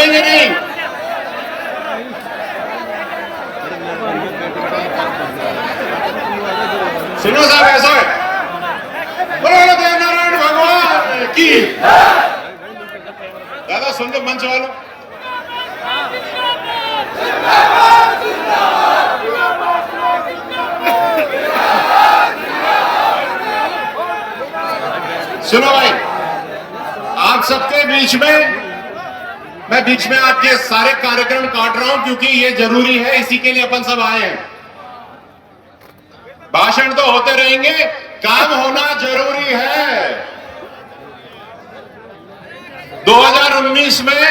देंगे नहीं। सुनो साहब, ऐसा है, बोलो देवनारायण भगवान की। दादा सुन लो मंच वालों। सुनो भाई, आप सबके बीच में मैं बीच में आपके सारे कार्यक्रम काट रहा हूं क्योंकि ये जरूरी है, इसी के लिए अपन सब आए हैं। भाषण तो होते रहेंगे, काम होना जरूरी है। 2019 में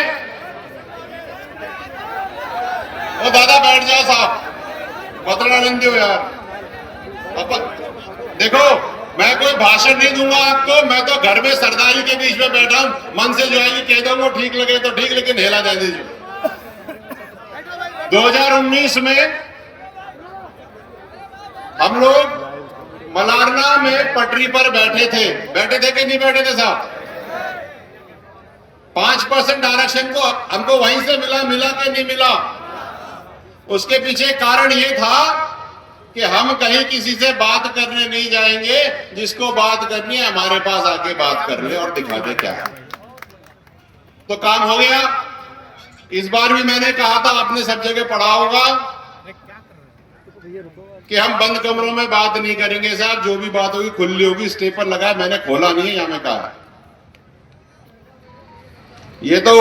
ओ दादा बैठ जाओ साहब, पतला नहीं हो यार। देखो, मैं कोई भाषण नहीं दूंगा आपको, मैं तो घर में सरदारी के बीच में बैठा हूं। मन से जो आएगी कह दूंगा, ठीक लगे तो ठीक, लेकिन हेला दे दीजिए। 2019 में हम लोग मलारना में पटरी पर बैठे थे कि नहीं बैठे थे साहब? 5% आरक्षण को हमको वहीं से मिला कि नहीं मिला? उसके पीछे कारण ये था कि हम कहीं किसी से बात करने नहीं जाएंगे, जिसको बात करनी है हमारे पास आके बात कर ले और दिखा दे क्या है। तो काम हो गया। इस बार भी मैंने कहा था, आपने सब जगह पढ़ा होगा कि हम बंद कमरों में बात नहीं करेंगे साहब, जो भी बात होगी खुली होगी। स्टेपर लगाया, मैंने खोला नहीं है, यहां में कहा ये तो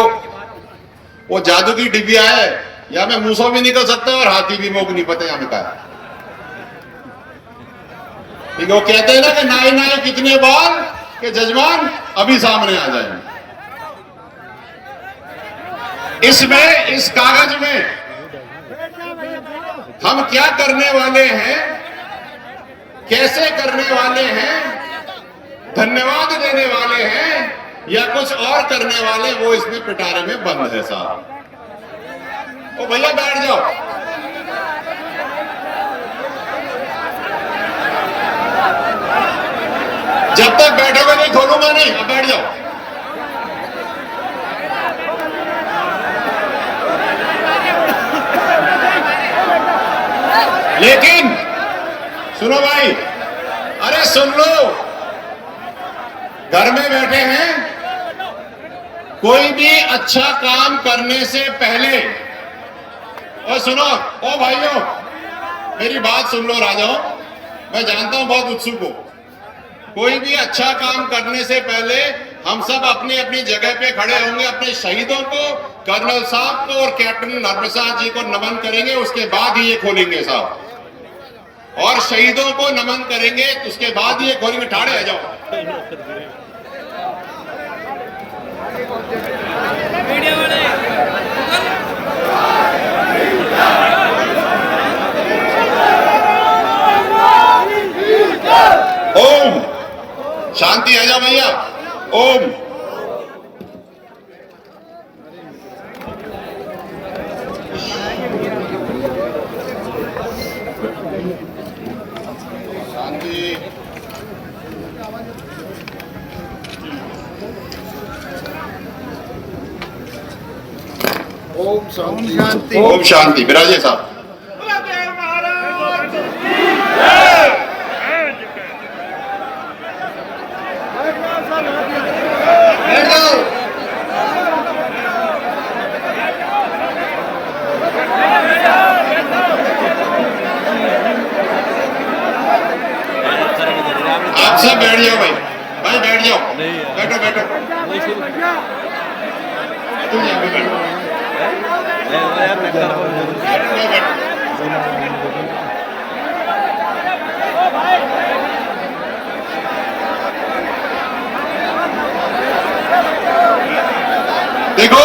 वो जादू की डिबिया है, या मैं मूसा भी निकल सकता और हाथी भी मोक नहीं पता, यहां में कहा। वो कहते हैं ना कि नाई नाई कितने बार के जजमान अभी सामने आ जाएंगे। इसमें, इस कागज में हम क्या करने वाले हैं, कैसे करने वाले हैं, धन्यवाद देने वाले हैं या कुछ और करने वाले, वो इसमें पिटारे में बंद है साहब। ओ भैया बैठ जाओ। जब तक बैठोगे नहीं खोलूंगा नहीं, अब बैठ जाओ। लेकिन सुनो भाई, अरे सुन लो, घर में बैठे हैं, कोई भी अच्छा काम करने से पहले, और सुनो ओ भाइयों, मेरी बात सुन लो राजाओं, मैं जानता हूं बहुत उत्सुक हो। कोई भी अच्छा काम करने से पहले हम सब अपनी अपनी जगह पे खड़े होंगे, अपने शहीदों को, कर्नल साहब को और कैप्टन नरप्रसाद जी को नमन करेंगे, उसके बाद ही ये खोलेंगे साहब। और शहीदों को नमन करेंगे, उसके बाद ही ये खोलेंगे। ठाड़े आ जाओ। ओम शांति, आ जाओ भैया। ओम शांति। ओम शांति। ओम शांति। विराजे साहब। आप सब बैठ जाओ भाई, भाई बैठ जाओ, बैठो बैठो, तुम यहाँ पे बैठो। देखो,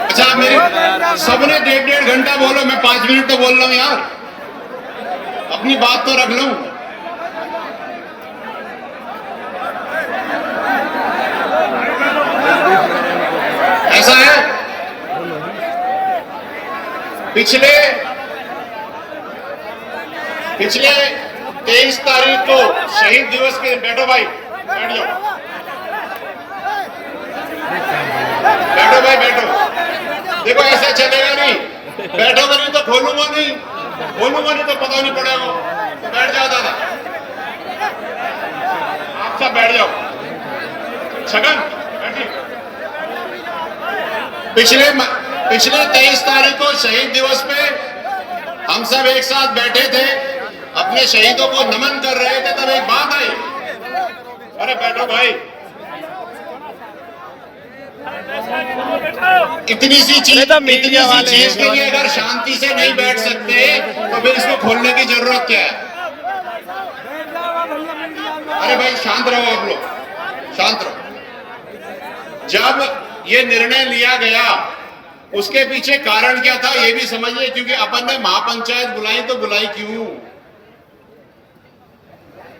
अच्छा मेरे सबने 1.5 घंटा बोलो, मैं 5 मिनट तो बोल रहा हूं यार, अपनी बात तो रख लूं। ऐसा है, पिछले 23 तारीख को शहीद दिवस के, बैठो भाई, बैठ जाओ, बैठो भाई बैठो, देखो ऐसे चलेगा नहीं, बैठोगे नहीं तो खोलूंगा नहीं, खोलूंगा नहीं तो पता नहीं पड़ेगा। तो बैठ जाओ दादा, आप सब बैठ जाओ। छगन बैठिए। पिछले 23 तारीख को शहीद दिवस पे हम सब एक साथ बैठे थे, अपने शहीदों को नमन कर रहे थे, तब एक बात आई। अरे बैठो भाई, इतनी सी चीज के लिए अगर शांति से नहीं बैठ सकते तो फिर इसको खोलने की जरूरत क्या है? अरे भाई शांत रहो, आप लोग शांत रहो। जब ये निर्णय लिया गया उसके पीछे कारण क्या था ये भी समझिए, क्योंकि अपन ने महापंचायत बुलाई तो बुलाई क्यों?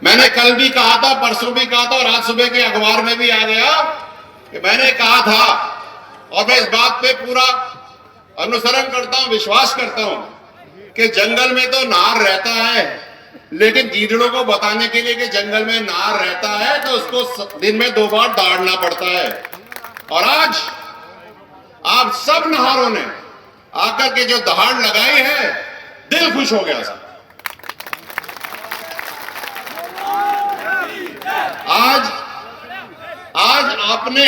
मैंने कल भी कहा था, परसों भी कहा था, और आज सुबह के अखबार में भी आ गया कि मैंने कहा था, और मैं इस बात पे पूरा अनुसरण करता हूं, विश्वास करता हूं कि जंगल में तो नार रहता है, लेकिन गीदड़ों को बताने के लिए कि जंगल में नार रहता है तो उसको दिन में 2 बार दाड़ना पड़ता है। और आज आप सब नारों ने आकर के जो दहाड़ लगाई है, दिल खुश हो गया सब। आज आपने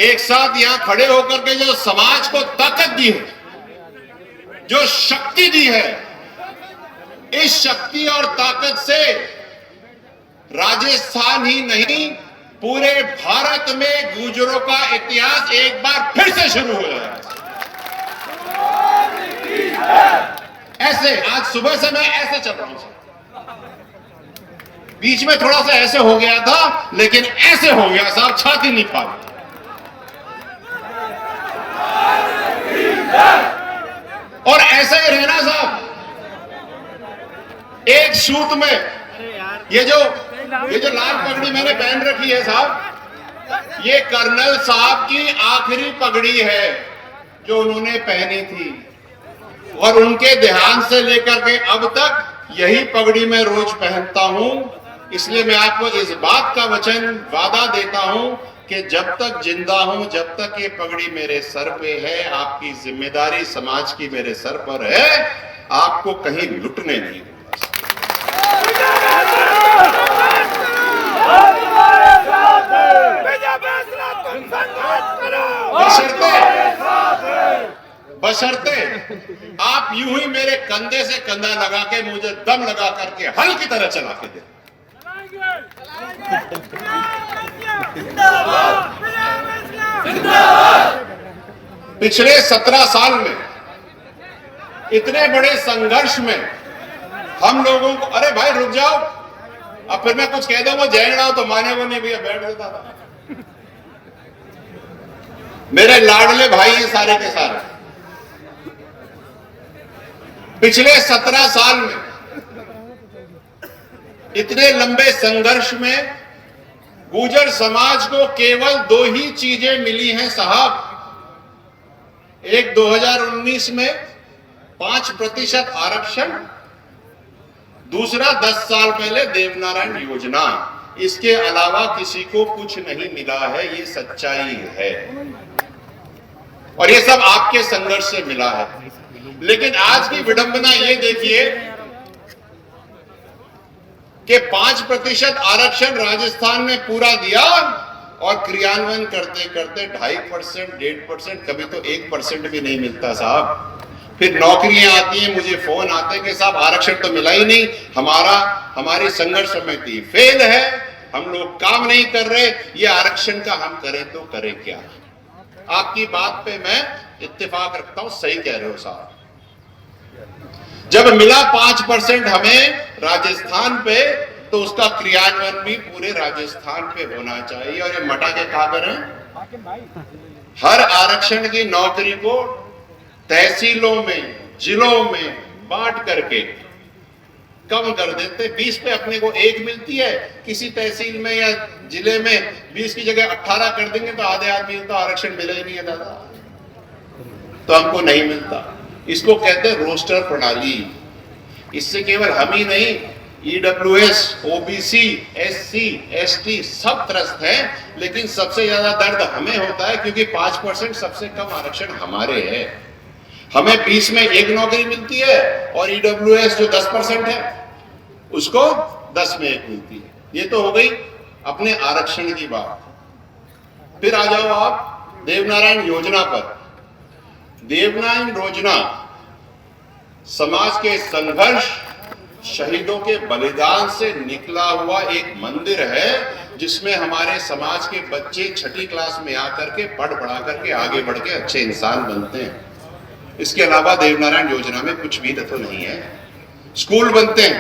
एक साथ यहां खड़े होकर के जो समाज को ताकत दी है, जो शक्ति दी है, इस शक्ति और ताकत से राजस्थान ही नहीं पूरे भारत में गुर्जरों का इतिहास एक बार फिर से शुरू हो जाएगा। ऐसे आज सुबह से मैं ऐसे चल रहा हूं, बीच में थोड़ा सा ऐसे हो गया था, लेकिन ऐसे हो गया साहब, छाती नहीं फाड़। और ऐसा ही रहना साहब। एक सूट में ये जो लाल पगड़ी मैंने पहन रखी है साहब, ये कर्नल साहब की आखिरी पगड़ी है जो उन्होंने पहनी थी, और उनके देहांत से लेकर के अब तक यही पगड़ी मैं रोज पहनता हूं। इसलिए मैं आपको इस बात का वचन वादा देता हूं कि जब तक जिंदा हूं, जब तक ये पगड़ी मेरे सर पे है, आपकी जिम्मेदारी समाज की मेरे सर पर है, आपको कहीं लुटने नहीं दूंगा। बशर्ते आप यूं ही मेरे कंधे से कंधा लगा के मुझे दम लगा करके हल की तरह चला के दे। पिछले 17 साल में इतने बड़े संघर्ष में हम लोगों को, अरे भाई रुक जाओ, अब फिर मैं कुछ कह दूंगा जय तो माने वो नहीं, भैया बैठ देता था। मेरे लाडले भाई ये सारे के सारे पिछले 17 साल में इतने लंबे संघर्ष में गुर्जर समाज को केवल 2 ही चीजें मिली हैं साहब। एक 2019 में 5% आरक्षण, दूसरा 10 साल पहले देवनारायण योजना। इसके अलावा किसी को कुछ नहीं मिला है, ये सच्चाई है, और ये सब आपके संघर्ष से मिला है। लेकिन आज की विडंबना ये देखिए कि 5% आरक्षण राजस्थान ने पूरा दिया, और क्रियान्वयन करते करते 2.5%, 1.5%, कभी तो 1% भी नहीं मिलता साहब। फिर नौकरियां आती हैं, मुझे फोन आते हैं कि साहब आरक्षण तो मिला ही नहीं, हमारी संघर्ष समिति फेल है, हम लोग काम नहीं कर रहे, ये आरक्षण का हम करें तो करें क्या? आपकी बात पे मैं इत्तेफाक रखता हूं, सही कह रहे हो साहब। जब मिला 5% हमें राजस्थान पे, तो उसका क्रियान्वयन भी पूरे राजस्थान पे होना चाहिए। और ये मटा के क्या करें, हर आरक्षण की नौकरी को तहसीलों में, जिलों में बांट करके कम कर देते। 20 पे अपने को 1 मिलती है, किसी तहसील में या जिले में 20 की जगह 18 कर देंगे तो आधे आदमी तो आरक्षण मिला ही नहीं है दादा, तो हमको नहीं मिलता। इसको कहते हैं रोस्टर प्रणाली। इससे केवल हम ही नहीं, ईडब्ल्यूएस, ओबीसी, एससी, एसटी सब त्रस्त है, लेकिन सबसे ज्यादा दर्द हमें होता है क्योंकि 5% सबसे कम आरक्षण हमारे है। हमें 20 में एक नौकरी मिलती है और ईडब्ल्यूएस जो 10% है उसको 10 में एक मिलती है। ये तो हो गई अपने आरक्षण की बात। फिर आ जाओ आप देवनारायण योजना पर। देवनारायण योजना समाज के संघर्ष, शहीदों के बलिदान से निकला हुआ एक मंदिर है, जिसमें हमारे समाज के बच्चे 6ठी क्लास में आकर के पढ़ करके आगे बढ़ के अच्छे इंसान बनते हैं। इसके अलावा देवनारायण योजना में कुछ भी तो नहीं है। स्कूल बनते हैं,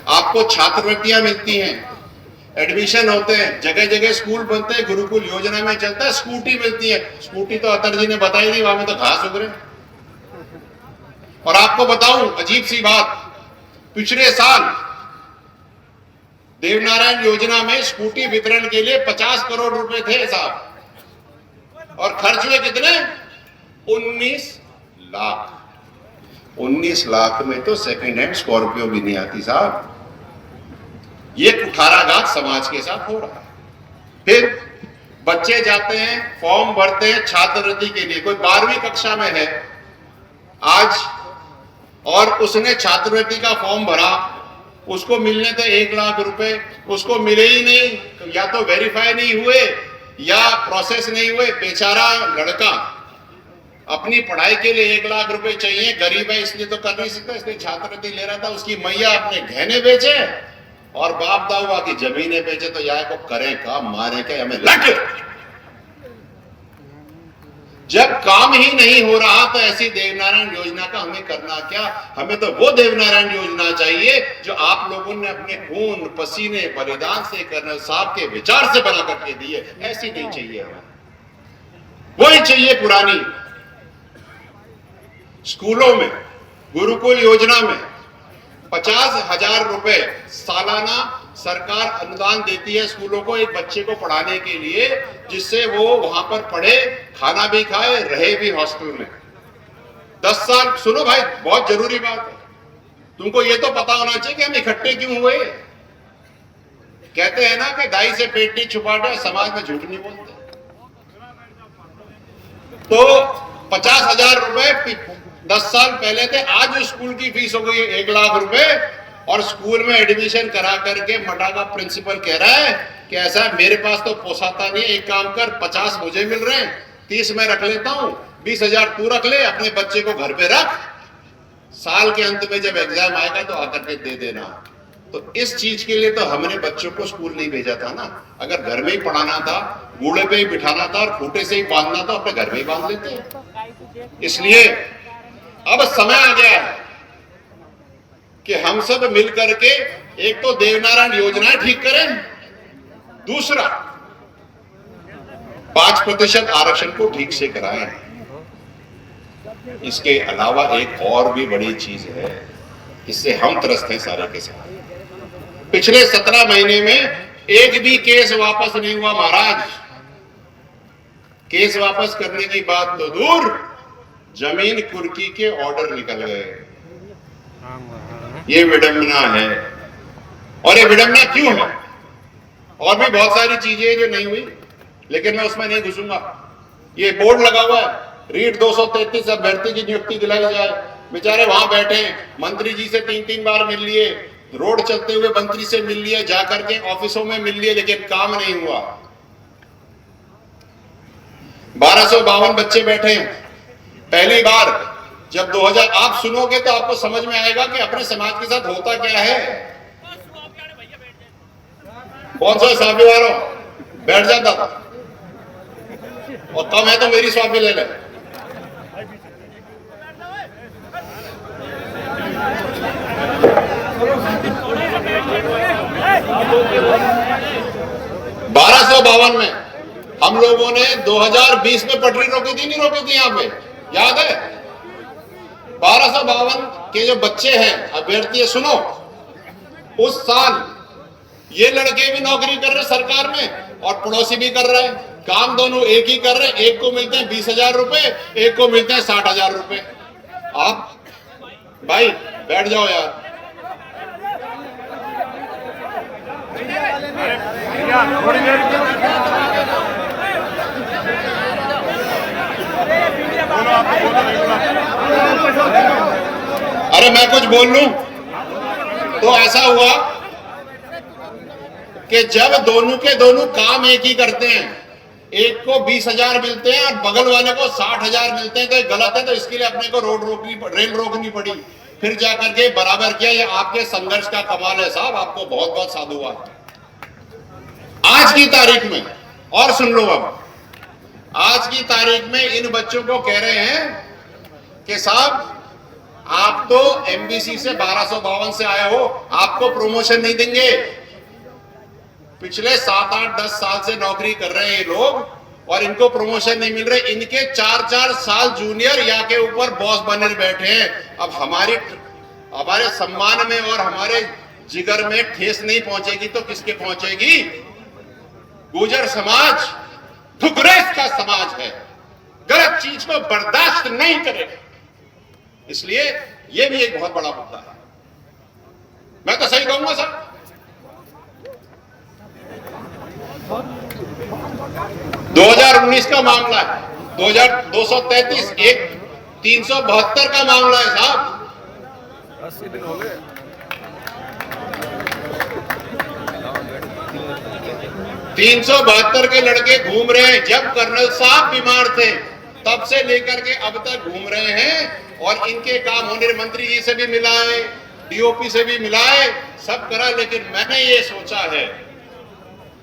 आपको छात्रवृत्तियां मिलती हैं, एडमिशन होते हैं, जगह जगह स्कूल बनते हैं, गुरुकुल योजना में चलता है, स्कूटी मिलती है। स्कूटी तो अतर जी ने बताई नहीं, वहां में तो घास उग रहे। और आपको बताऊं अजीब सी बात, पिछले साल देवनारायण योजना में स्कूटी वितरण के लिए 50 करोड़ रुपए थे साहब, और खर्च हुए कितने? 19 लाख। 19 लाख में तो सेकंड हैंड स्कॉर्पियो भी नहीं आती साहब। ये कुठाराघात समाज के साथ हो रहा है। फिर बच्चे जाते हैं, फॉर्म भरते हैं छात्रवृत्ति के लिए। कोई 12वीं कक्षा में है आज और उसने छात्रवृत्ति का फॉर्म भरा, उसको मिलने थे 1 लाख रुपए, उसको मिले ही नहीं, या तो वेरीफाई नहीं हुए या प्रोसेस नहीं हुए। बेचारा लड़का अपनी पढ़ाई के लिए 1 लाख रुपए चाहिए, गरीब है इसलिए तो कर नहीं सकता, इसलिए छात्रवृत्ति ले रहा था। उसकी मैया अपने गहने बेचे और बाप दाऊआ की जमीनें बेचे, तो यह को करें का, मारे क्या, हमें लट। जब काम ही नहीं हो रहा तो ऐसी देवनारायण योजना का हमें करना क्या? हमें तो वो देवनारायण योजना चाहिए जो आप लोगों ने अपने खून पसीने बलिदान से, कर्नल साहब के विचार से बना करके दी है। ऐसी नहीं चाहिए हमें, वही चाहिए पुरानी। स्कूलों में गुरुकुल योजना में 50,000 रुपए सालाना सरकार अनुदान देती है स्कूलों को एक बच्चे को पढ़ाने के लिए, जिससे वो वहां पर पढ़े, खाना भी खाए, रहे भी हॉस्टल में 10 साल। सुनो भाई, बहुत जरूरी बात है, तुमको ये तो पता होना चाहिए कि हम इकट्ठे क्यों हुए। कहते हैं ना कि दाई से पेट नहीं छुपाता, समाज में झूठ नहीं बोलते। तो 50,000 रुपए 10 साल पहले थे, आज स्कूल की फीस हो गई है 1 लाख रुपए। और स्कूल में एडमिशन करा करके मटा का प्रिंसिपल कह रहा है कि ऐसा मेरे पास तो पोसाता नहीं, एक काम कर, 50 मुझे मिल रहे हैं, 30 मैं रख लेता हूं, 20,000 तू रख ले, अपने बच्चे को घर पे रख, साल के अंत में जब एग्जाम आएगा तो आकर के दे देना। तो इस चीज के लिए तो हमने बच्चों को स्कूल नहीं भेजा था ना। अगर घर में ही पढ़ाना था, बूढ़े पे ही बिठाना था और खूंटे से ही बांधना था, अपने घर में ही बांध लेते। इसलिए अब समय आ गया है कि हम सब मिल करके एक तो देवनारायण योजना ठीक करें, दूसरा 5% आरक्षण को ठीक से कराएं। इसके अलावा एक और भी बड़ी चीज है, इससे हम त्रस्त हैं सारे के साथ। पिछले 17 महीने में एक भी केस वापस नहीं हुआ महाराज। केस वापस करने की बात तो दूर, जमीन कुर्की के ऑर्डर निकल गए। ये विडंबना है। और ये विडंबना क्यों है? और भी बहुत सारी चीजें जो नहीं हुई, लेकिन मैं उसमें नहीं घुसूंगा। ये बोर्ड लगा हुआ है, रीट 233 अभ्यर्थी की नियुक्ति दिलाई जाए। बेचारे वहां बैठे, मंत्री जी से 3-3 बार मिल लिए, रोड चलते हुए मंत्री से मिल लिए, जाकर के ऑफिसों में मिल लिए, लेकिन काम नहीं हुआ। 1252 बच्चे बैठे। पहली बार जब 2000 आप सुनोगे तो आपको समझ में आएगा कि अपने समाज के साथ होता क्या है। कौन सा स्वामी वालों बैठ जाता था, और कम है तो मेरी स्वामी ले ले। बावन में हम लोगों ने 2020 में पटरी रोकी थी, नहीं रोकी थी? यहां पे याद है? 1252 के जो बच्चे हैं अभ्यर्थी, सुनो, उस साल ये लड़के भी नौकरी कर रहे सरकार में और पड़ोसी भी कर रहे हैं, काम दोनों एक ही कर रहे हैं। एक को मिलते हैं 20,000 रुपए, एक को मिलते हैं 60,000 रुपए। आप भाई बैठ जाओ यार, थोड़ी देर अरे मैं कुछ बोल लूं तो ऐसा हुआ कि जब दोनों के दोनों काम एक ही करते हैं, एक को 20,000 मिलते हैं और बगल वाले को 60,000 मिलते हैं, तो ये गलत है। तो इसके लिए अपने को रेल रोकनी पड़ी, फिर जाकर के बराबर किया। ये आपके संघर्ष का कमाल है साहब, आपको बहुत बहुत साधुवाद। आज की तारीख में, और सुन लो, अब आज की तारीख में इन बच्चों को कह रहे हैं कि साहब आप तो एमबीसी से 1252 से आए हो, आपको प्रमोशन नहीं देंगे। पिछले 7, 8, 10 साल से नौकरी कर रहे हैं ये लोग और इनको प्रमोशन नहीं मिल रहे। इनके 4-4 साल जूनियर या के ऊपर बॉस बने बैठे हैं। अब हमारे सम्मान में और हमारे जिगर में ठेस नहीं पहुंचेगी तो किसके पहुंचेगी? गुर्जर समाज ठुकरेस का समाज है, गलत चीज को बर्दाश्त नहीं करेगा। इसलिए यह भी एक बहुत बड़ा मुद्दा है। मैं तो सही कहूंगा सर, 2019 का मामला है, 2233 एक 372 का मामला है साहब। 80 दिन हो गए। 372 के लड़के घूम रहे हैं। जब कर्नल साहब बीमार थे तब से लेकर के अब तक घूम रहे हैं और इनके काम होने, मंत्री जी से भी मिला है, डीओपी से भी मिला है, सब करा। लेकिन मैंने ये सोचा है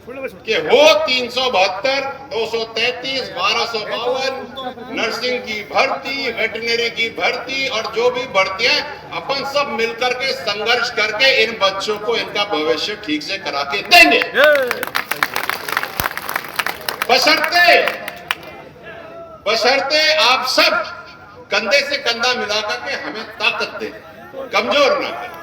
कि हो 372, 233, 1252, नर्सिंग की भर्ती, वेटरनरी की भर्ती और जो भी भर्तियां, अपन सब मिलकर के संघर्ष करके इन बच्चों को इनका भविष्य ठीक से करा के देंगे। बशर्ते आप सब कंधे से कंधा मिलाकर के हमें ताकत दे, कमजोर ना करें।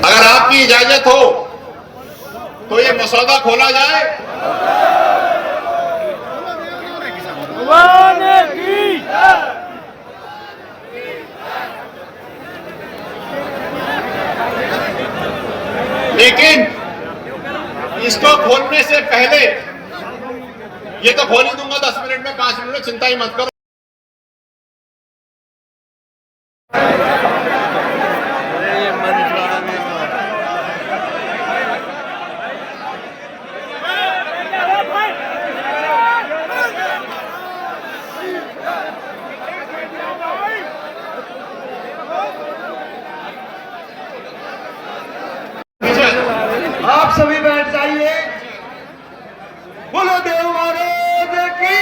अगर आपकी इजाजत हो तो ये मसौदा खोला जाए। लेकिन इसको खोलने से पहले, ये तो खोल ही दूंगा 10 मिनट में, 5 मिनट में, चिंता ही मत करो। आप सभी बैठ जाइए। बोलो देव महाराज की।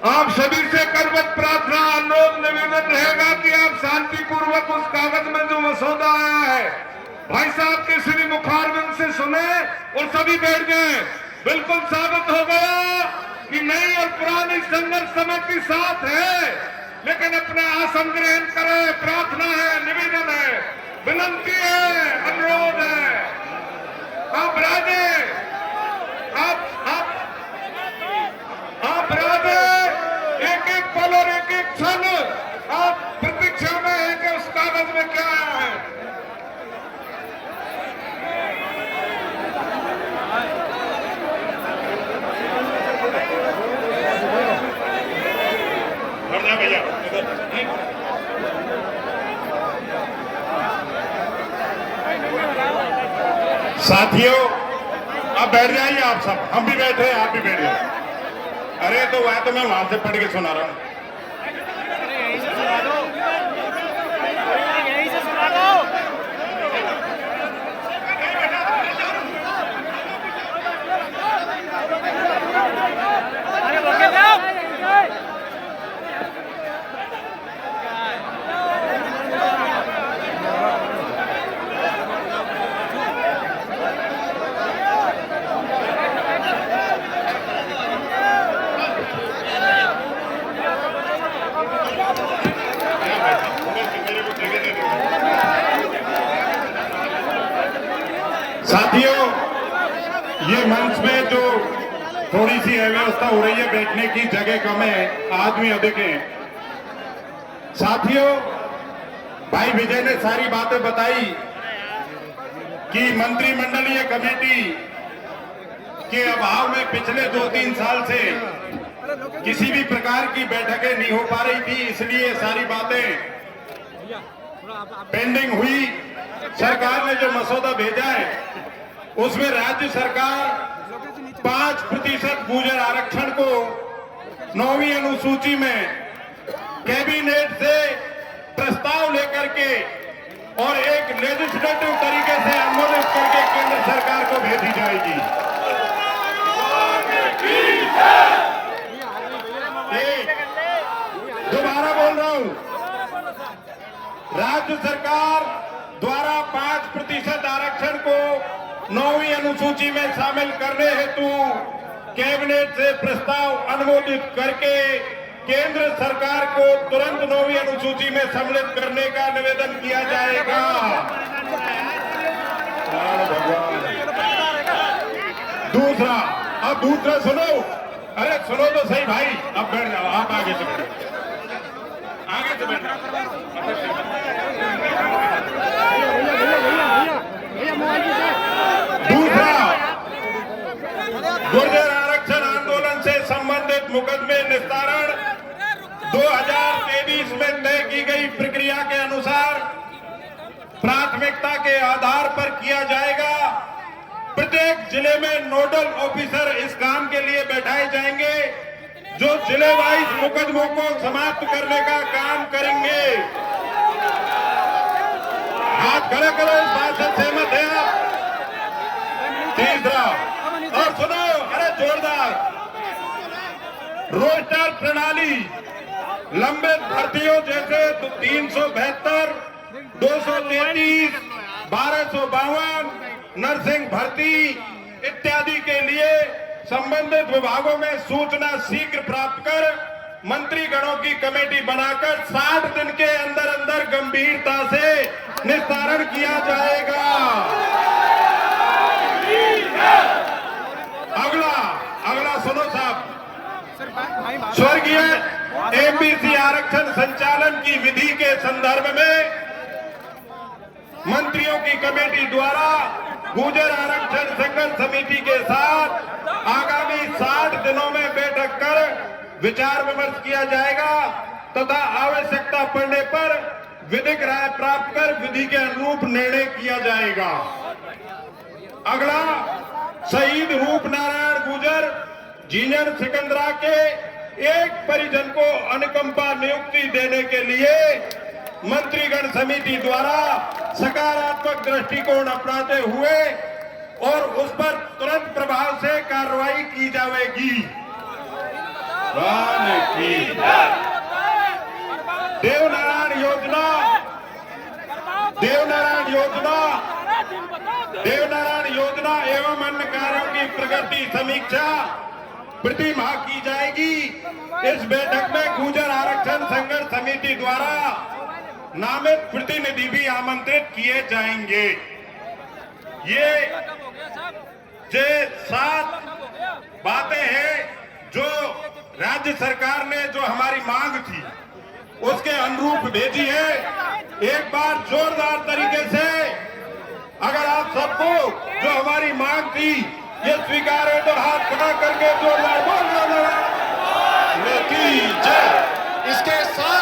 आप सभी से करवत प्रार्थना, अनुरोध, निवेदन रहेगा कि आप शांतिपूर्वक उस कागज में जो मसौदा आया है भाई साहब के श्री मुखारबिंद से सुने और सभी बैठ गए। बिल्कुल साबित हो गया कि नई और पुरानी संघर्ष समिति साथ है, लेकिन अपना आसन ग्रहण करें। प्रार्थना है, निवेदन है, विनंती है, अनुरोध है। आप राजे, आप राजे, एक एक पल और एक एक क्षण आप प्रतीक्षा में है कि उस कागज में क्या आया है। भैया साथियों, अब बैठ जाइए आप सब, हम भी बैठे हैं, आप भी बैठ जाइए। अरे तो वह तो मैं वहां से पढ़ के सुना रहा हूं। यहीं से सुना दो, यहीं से सुना दो। अरे बोके जाओ। साथियों, ये मंच में जो थोड़ी सी अव्यवस्था हो रही है, बैठने की जगह कम है, आदमी अधिक है। साथियों, भाई विजय ने सारी बातें बताई कि मंत्रिमंडलीय कमेटी के अभाव में पिछले 2-3 साल से किसी भी प्रकार की बैठकें नहीं हो पा रही थी, इसलिए सारी बातें पेंडिंग हुई। सरकार ने जो मसौदा भेजा है उसमें राज्य सरकार 5% गुर्जर आरक्षण को 9वीं अनुसूची में कैबिनेट से प्रस्ताव लेकर के और एक लेजिस्लेटिव तरीके से अनुमोदित करके केंद्र सरकार को भेजी जाएगी। दोबारा बोल रहा हूं, राज्य सरकार द्वारा 5% आरक्षण को 9वीं अनुसूची में शामिल करने हेतु कैबिनेट से प्रस्ताव अनुमोदित करके केंद्र सरकार को तुरंत 9वीं अनुसूची में सम्मिलित करने का निवेदन किया जाएगा। दूसरा, अब दूसरा सुनो, अरे सुनो तो सही भाई, अब बैठ जाओ, आप आगे से बैठो, आगे से बैठो। दूसरा, गुर्जर आरक्षण आंदोलन से संबंधित मुकदमे निस्तारण 2023 में तय की गई प्रक्रिया के अनुसार प्राथमिकता के आधार पर किया जाएगा। प्रत्येक जिले में नोडल ऑफिसर इस काम के लिए बैठाए जाएंगे जो जिले वाइज मुकदमों को समाप्त करने का काम करेंगे। हाथ खड़े करो, इस बात से सहमत है आप? तीसरा, और सुनो, अरे जोरदार, रोस्टर प्रणाली लंबित भर्तियों जैसे 372, 233, 1252 नर्सिंग भर्ती इत्यादि के लिए संबंधित विभागों में सूचना शीघ्र प्राप्त कर मंत्रीगणों की कमेटी बनाकर 60 दिन के अंदर अंदर गंभीरता से निस्तारण किया जाएगा। अगला सुनो साहब, स्वर्गीय एमबीसी आरक्षण संचालन की विधि के संदर्भ में मंत्रियों की कमेटी द्वारा गुर्जर आरक्षण संघर्ष समिति के साथ आगामी 60 दिनों में बैठक कर विचार विमर्श किया जाएगा तथा आवश्यकता पड़ने पर विधिक राय प्राप्त कर विधि के अनुरूप निर्णय किया जाएगा। अगला, शहीद रूप नारायण गुर्जर जीनर सिकंदरा के एक परिजन को अनुकंपा नियुक्ति देने के लिए मंत्रीगण समिति द्वारा सकारात्मक दृष्टिकोण अपनाते हुए और उस पर तुरंत प्रभाव से कार्रवाई की जाएगी। देवनारायण योजना, देवनारायण योजना एवं अन्य कार्यों की प्रगति समीक्षा प्रति माह की जाएगी। इस बैठक में गुर्जर आरक्षण संघर्ष समिति द्वारा नामित प्रतिनिधि भी आमंत्रित किए जाएंगे। ये 7 बातें हैं जो राज्य सरकार ने जो हमारी मांग थी उसके अनुरूप भेजी है। एक बार जोरदार तरीके से अगर आप सबको जो हमारी मांग थी ये स्वीकार है तो हाथ खड़ा करके जोरदार बोल रहा। इसके साथ